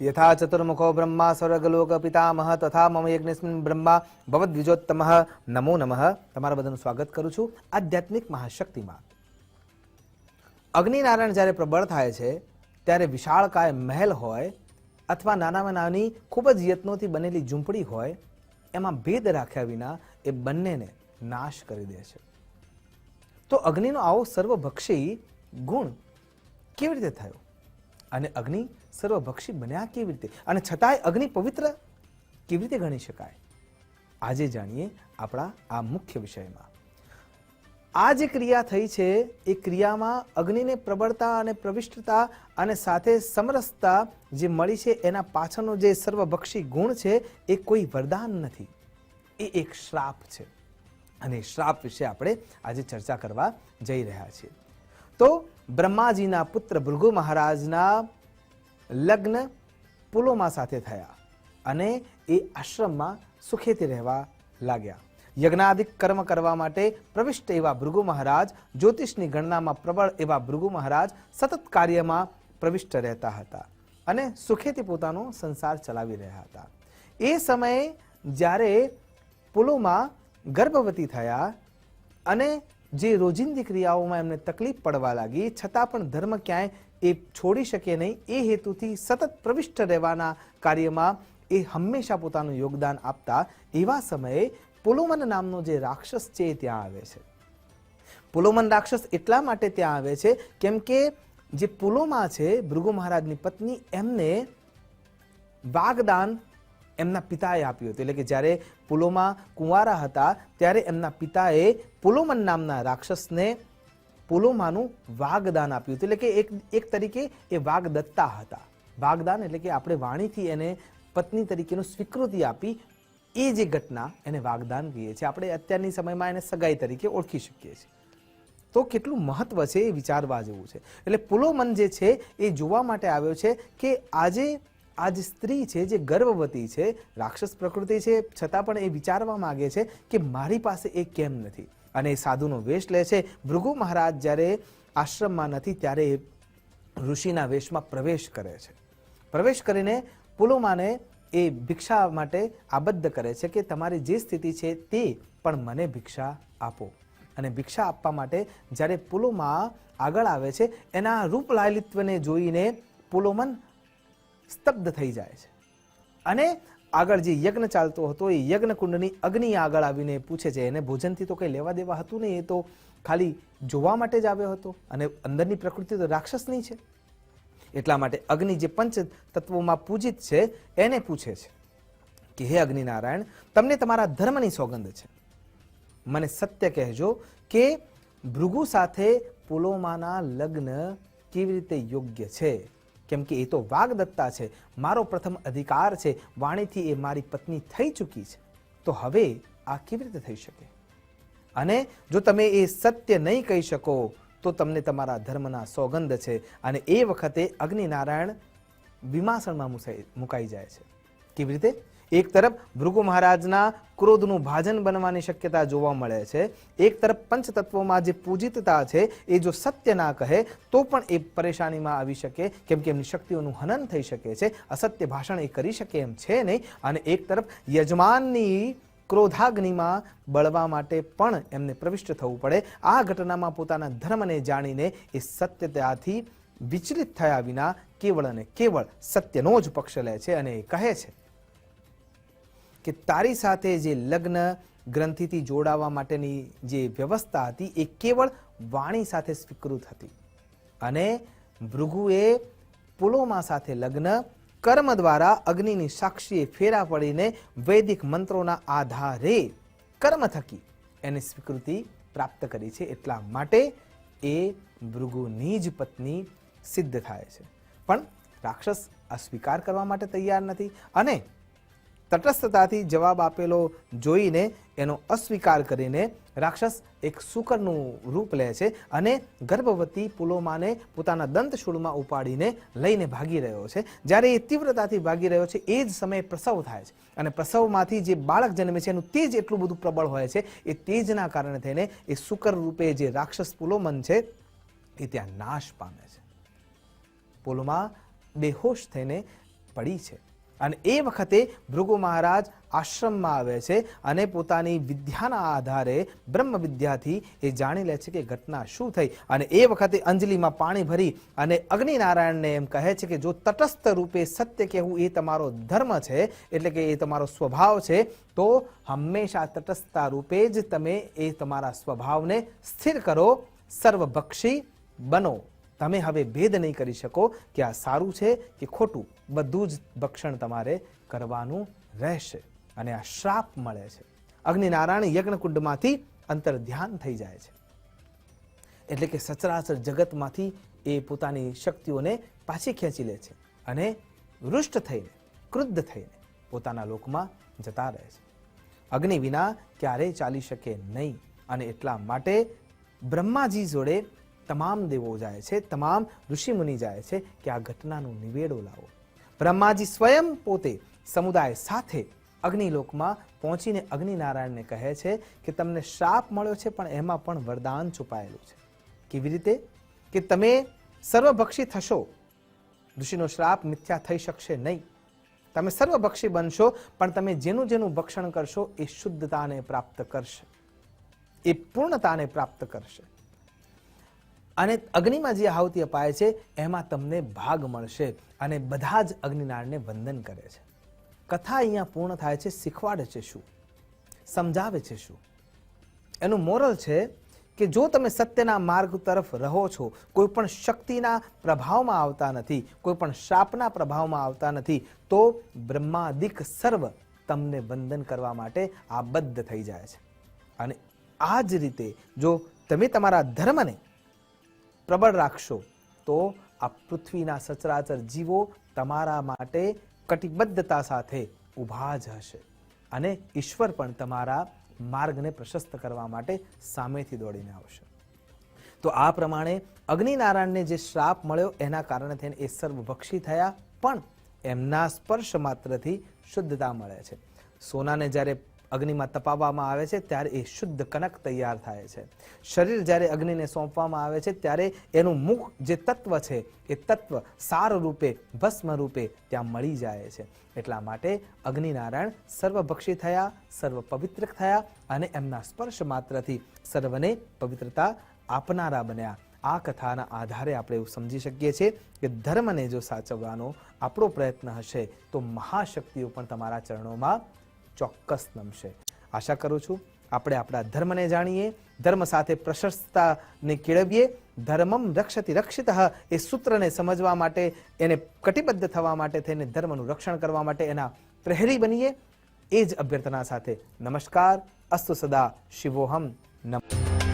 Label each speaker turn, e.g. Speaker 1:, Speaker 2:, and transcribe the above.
Speaker 1: यथा चतुर्मुखो ब्रह्मा स्वर्गलोक पितामह तथा मम यज्ञस्मिन् ब्रह्मा भवद्विजोत्तमः नमो नमः। તમારા બધાનું સ્વાગત કરું છું આધ્યાત્મિક મહાશક્તિમાં। અગ્નિનારાયણ જ્યારે પ્રબળ થાય છે ત્યારે વિશાળકાય મહેલ હોય અથવા નાનામાં નાની ખૂબ જ યત્નોથી બનેલી ઝૂંપડી હોય, એમાં ભેદ રાખ્યા વિના એ બંનેને નાશ કરી દે છે। તો અગ્નિનો આવો સર્વભક્ષી ગુણ કેવી રીતે થયો અને અગ્નિ સર્વભક્ષી બન્યા કેવી રીતે, અને છતાંય અગ્નિ પવિત્ર કેવી રીતે ગણી શકાય, આજે જાણીએ આપણા આ મુખ્ય વિષયમાં। આ જે ક્રિયા થઈ છે એ ક્રિયામાં અગ્નિને પ્રબળતા અને પ્રવિષ્ટતા અને સાથે સમરસતા જે મળી છે, એના પાછળનો જે સર્વભક્ષી ગુણ છે એ કોઈ વરદાન નથી, એ એક શ્રાપ છે। અને શ્રાપ વિશે આપણે આજે ચર્ચા કરવા જઈ રહ્યા છીએ। તો બ્રહ્માજીના પુત્ર ભૃગુ મહારાજના લગ્ન પુલોમા સાથે થયા અને એ આશ્રમમાં સુખેથી રહેવા લાગ્યા। યજ્ઞાદિક કર્મ કરવા માટે પ્રવિષ્ટ એવા ભૃગુ મહારાજ, જ્યોતિષની ગણનામાં પ્રબળ એવા ભૃગુ મહારાજ સતત કાર્યમાં પ્રવિષ્ટ રહેતા હતા અને સુખેથી પોતાનો સંસાર ચલાવી રહ્યા હતા। એ સમયે જ્યારે પુલોમા ગર્ભવતી થયા અને જે રોજિંદી ક્રિયાઓમાં એમને તકલીફ પડવા લાગી, છતાં પણ ધર્મ ક્યાંય એ છોડી શકે નહીં, એ હેતુથી સતત પ્રવિષ્ટ રહેવાના કાર્યમાં એ હંમેશા પોતાનું યોગદાન આપતા। એવા સમયે પુલોમન નામનો જે રાક્ષસ છે એ ત્યાં આવે છે। પુલોમન રાક્ષસ એટલા માટે ત્યાં આવે છે કેમ કે જે પુલોમા છે ભૃગુ મહારાજની પત્ની, એમને વાગદાન એમના પિતાએ આપ્યું હતું। એટલે કે જ્યારે પુલોમા કુંવારા હતા ત્યારે એમના પિતાએ પુલોમન નામના રાક્ષસને પુલોમાનું વાગદાન આપ્યું હતું। એટલે કે એક તરીકે એ વાગદત્તા હતા। વાગદાન એટલે કે આપણે વાણીથી એને પત્ની તરીકેનું સ્વીકૃતિ આપી, એ જે ઘટના એને વાગદાન કહીએ છીએ। આપણે અત્યારની સમયમાં એને સગાઈ તરીકે ઓળખી શકીએ છીએ। તો કેટલું મહત્વ છે એ વિચારવા જેવું છે। એટલે પુલોમન જે છે એ જોવા માટે આવ્યો છે કે આજે આ જે સ્ત્રી છે જે ગર્ભવતી છે, રાક્ષસ પ્રકૃતિ છે, છતાં પણ એ વિચારવા માંગે છે કે મારી પાસે એ કેમ નથી, અને એ સાધુનો વેશ લે છે। ભૃગુ મહારાજ જ્યારે આશ્રમમાં નથી ત્યારે એ ઋષિના વેશમાં પ્રવેશ કરે છે। પ્રવેશ કરીને પુલોમાને એ ભિક્ષા માટે આબદ્ધ કરે છે કે તમારી જે સ્થિતિ છે તે પણ મને ભિક્ષા આપો। અને ભિક્ષા આપવા માટે જ્યારે પુલોમા આગળ આવે છે, એના રૂપ લાલિત્વને જોઈને પુલોમન સ્તબ્ધ થઈ જાય છે અને આગળ જે યજ્ઞ ચાલતો હતો એ યજ્ઞ કુંડની અગ્નિ આગળ આવીને પૂછે છે, એને ભોજનથી તો કંઈ લેવા દેવા હતું નહીં, એ તો ખાલી જોવા માટે જ આવ્યો હતો અને અંદરની પ્રકૃતિ તો રાક્ષસની છે। એટલા માટે અગ્નિ જે પંચ તત્વોમાં પૂજિત છે એને પૂછે છે કે હે અગ્નિનારાયણ, તમને તમારા ધર્મની સોગંદ છે, મને સત્ય કહેજો કે ભૃગુ સાથે પુલોમાના લગ્ન કેવી રીતે યોગ્ય છે, કેમ કે એ તો વાગદત્તા છે, મારો પ્રથમ અધિકાર છે, વાણીથી એ મારી પત્ની થઈ ચૂકી છે, તો હવે આ કેવી રીતે થઈ શકે? અને જો તમે એ સત્ય નહીં કહી શકો તો તમને તમારા ધર્મના સોગંદ છે। અને એ વખતે અગ્નિનારાયણ વિમાસણમાં મુકાઈ જાય છે। કેવી રીતે? એક તરફ ભૃગુ મહારાજના ક્રોધનું ભાજન બનવાની શક્યતા જોવા મળે છે, એક તરફ પંચતત્વોમાં જે પૂજિતતા છે એ જો સત્ય ના કહે તો પણ એ પરેશાનીમાં આવી શકે, કેમ કે એમની શક્તિઓનું હનન થઈ શકે છે, અસત્ય ભાષણ એ કરી શકે એમ છે નહીં। અને એક તરફ યજમાનની ક્રોધાગ્નિમાં બળવા માટે પણ એમને પ્રવિષ્ટ થવું પડે। આ ઘટનામાં પોતાના ધર્મને જાણીને એ સત્યતાથી વિચલિત થયા વિના કેવળ અને કેવળ સત્યનો જ પક્ષ લે છે અને એ કહે છે કે તારી સાથે જે લગ્ન ગ્રંથિથી જોડાવા માટેની જે વ્યવસ્થા હતી એ કેવળ વાણી સાથે સ્વીકૃત હતી, અને ભૃગુએ પુલોમા સાથે લગ્ન કર્મ દ્વારા અગ્નિની સાક્ષીએ ફેરા પડીને વૈદિક મંત્રોના આધારે કર્મ થકી એને સ્વીકૃતિ પ્રાપ્ત કરી છે। એટલા માટે એ ભૃગુની જ પત્ની સિદ્ધ થાય છે। પણ રાક્ષસ આ સ્વીકાર કરવા માટે તૈયાર નથી અને તટસ્થતાથી જવાબ આપેલો જોઈને એનો અસ્વીકાર કરીને રાક્ષસ એક શુકરનું રૂપ લે છે અને ગર્ભવતી પુલોમાને પોતાના દંતશૂળમાં ઉપાડીને લઈને ભાગી રહ્યો છે। જ્યારે એ તીવ્રતાથી ભાગી રહ્યો છે એ જ સમયે પ્રસવ થાય છે અને પ્રસવમાંથી જે બાળક જન્મે છે એનું તેજ એટલું બધું પ્રબળ હોય છે, એ તેજના કારણે થઈને એ શુકર રૂપે જે રાક્ષસ પુલોમન છે એ ત્યાં નાશ પામે છે। પુલોમા બેહોશ થઈને પડી છે. અને એ વખતે ભૃગુ મહારાજ આશ્રમમાં આવે છે અને પોતાની વિદ્યાના આધારે બ્રહ્મ વિદ્યાથી એ જાણી લે છે કે ઘટના શું થઈ. અને એ વખતે અંજલિમાં પાણી ભરી અને અગ્નિનારાયણને એમ કહે છે કે જો તટસ્થ રૂપે સત્ય કહેવું એ તમારો ધર્મ છે, એટલે કે એ તમારો સ્વભાવ છે, તો હંમેશા તટસ્થતા રૂપે જ તમે એ તમારા સ્વભાવને સ્થિર કરો, સર્વભક્ષી બનો. તમે હવે ભેદ નહીં કરી શકો કે આ સારું છે કે ખોટું, બધું જ ભક્ષણ તમારે કરવાનું રહેશે. અને આ શ્રાપ મળે છે. અગ્નિનારાયણ યજ્ઞકુંડમાંથી અંતર ધ્યાન થઈ જાય છે, એટલે કે સચરાચર જગતમાંથી એ પોતાની શક્તિઓને પાછી ખેંચી લે છે અને રૂષ્ટ થઈને, ક્રુદ્ધ થઈને પોતાના લોકમાં જતા રહે છે. અગ્નિ વિના ક્યારેય ચાલી શકે નહીં. અને એટલા માટે બ્રહ્માજી જોડે તમામ દેવો જાય છે, તમામ ઋષિમુનિ જાય છે કે આ ઘટનાનો નિવેડો લાવો. બ્રહ્માજી સ્વયં પોતે સમુદાય સાથે અગ્નિલોકમાં પહોંચીને અગ્નિનારાયણને કહે છે કે તમને શ્રાપ મળ્યો છે, પણ એમાં પણ વરદાન છુપાયેલું છે. કેવી રીતે? કે તમે સર્વભક્ષી થશો, ઋષિનો શ્રાપ મિથ્યા થઈ શકશે નહીં. તમે સર્વભક્ષી બનશો, પણ તમે જેનું જેનું ભક્ષણ કરશો એ શુદ્ધતાને પ્રાપ્ત કરશે, એ પૂર્ણતાને પ્રાપ્ત કરશે. અને અગ્નિમાં જે આહુતિ અપાય છે એમાં તમને ભાગ મળશે. અને બધા જ અગ્નિનારાયણને વંદન કરે છે. કથા અહીંયા પૂર્ણ થાય છે. શીખવાડે છે શું? સમજાવે છે શું? એનું મોરલ છે કે જો તમે સત્યના માર્ગ તરફ રહો છો, કોઈ પણ શક્તિના પ્રભાવમાં આવતા નથી, કોઈ પણ શાપના પ્રભાવમાં આવતા નથી, તો બ્રહ્માદિક સર્વ તમને વંદન કરવા માટે આબદ્ધ થઈ જાય છે. અને આ જ રીતે જો તમે તમારા ધર્મને પ્રબળ રાખશો તો આ પૃથ્વીના સચરાચર જીવો તમારા માટે કટિબદ્ધતા સાથે ઊભા જ હશે. અને ઈશ્વર પણ તમારા માર્ગને પ્રશસ્ત કરવા માટે સામેથી દોડીને આવશે. તો આ પ્રમાણે અગ્નિનારાયણને જે શ્રાપ મળ્યો એના કારણે થઈને એ સર્વભક્ષી થયા, પણ એમના સ્પર્શ માત્રથી શુદ્ધતા મળે છે. સોનાને જ્યારે અગ્નિમાં તપાવવામાં આવે છે ત્યારે એ શુદ્ધ કનક તૈયાર થાય છે. શરીર જ્યારે અગ્નિને સોંપવામાં આવે છે ત્યારે એનું મુખ જે તત્વ છે એ તત્વ સાર રૂપે, ભસ્મ રૂપે ત્યાં મળી જાય છે. એટલા માટે અગ્નિનારાયણ સર્વભક્ષી થયા, સર્વ પવિત્ર થયા અને એમના સ્પર્શ માત્રથી સર્વને પવિત્રતા આપનારા બન્યા. આ કથાના આધારે આપણે એવું સમજી શકીએ છીએ કે ધર્મને જો સાચવવાનો આપણો પ્રયત્ન હશે તો મહાશક્તિઓ પણ તમારા ચરણોમાં ચોક્કસ નમશે. આશા કરું છું આપણે આપણા ધર્મને જાણીએ, ધર્મ સાથે પ્રશસ્તતાને કેળવીએ. ધર્મમ રક્ષતિ રક્ષિતઃ એ સૂત્રને સમજવા માટે, એને કટિબદ્ધ થવા માટે થઈને ધર્મનું રક્ષણ કરવા માટે એના પ્રહરી બનીએ. એ જ અભ્યર્થના સાથે નમસ્કાર. અસ્તુ સદા શિવોહમ. નમઃ.